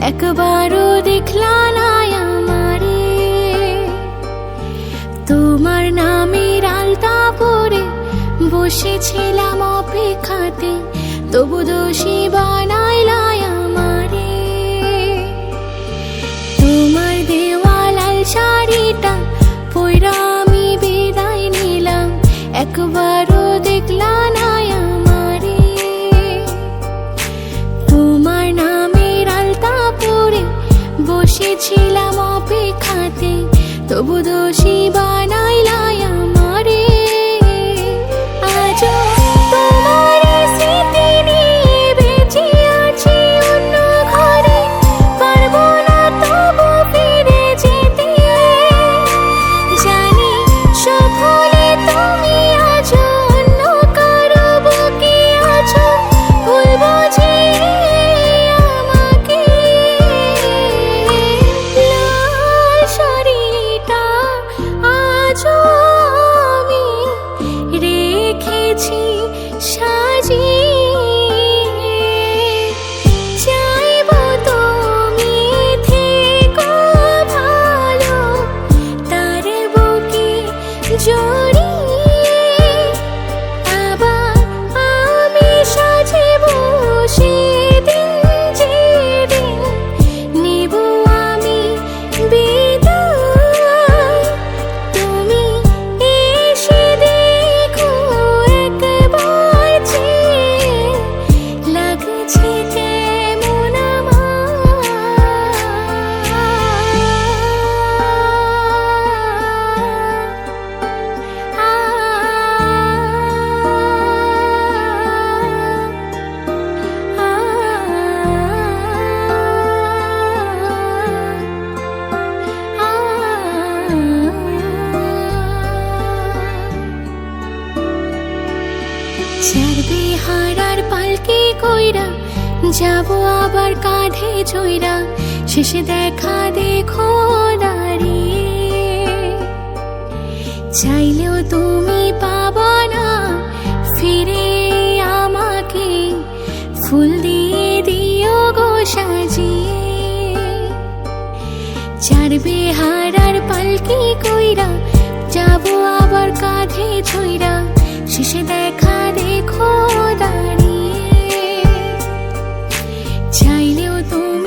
একবারও দেখলা না আমারে। তোমার নামের আলতা পরে বসেছিলাম অপেক্ষাতে, তবু দোষী বানাইলা আমারে। তোমার দেওয়া লাল শাড়িটা পইরা আমি বিদায় নিলাম, একবারও দেখলা না আমারে। তোমার নামের আলতা পরে বসেছিলাম অপেক্ষাতে, তবু দোষী বানাইলা আমারে। আজও তোমার স্মৃতি নিয়ে বেঁচে আছি অন্য ঘরে, পারবো না তবু ফিরে যেতে। জানি সব ভুলে তুমি আছো অন্য কারো বুকে আছো, ভুল বুঝে আমাকে। লাল শাড়িটা আজও আমি রেখেছি সাজিয়ে, চাইবো তুমি থেকো ভালো তার বুকে জড়িয়ে। আবার আমি সাজবো সেদিন যেদিন নেব আমি বিদায়। তুমি এসে দেখো একবার চেয়ে, লাগছে কেমন ছাড়বে হারার পালকি কইরা, যাবো আবার কাঁধে চইরা, শেষে দেখা দেখো দাঁড়িয়ে। চাইলেও তুমি পাবা না ফিরে আমাকে, ফুল দিয়ে দিও গো সাজিয়ে। ছাড়বে হারার পালকি কইরা, যাবো আবার কাঁধে চইরা, শেষে দেখা দেখো দাঁড়িয়ে। চাইলেও তুমি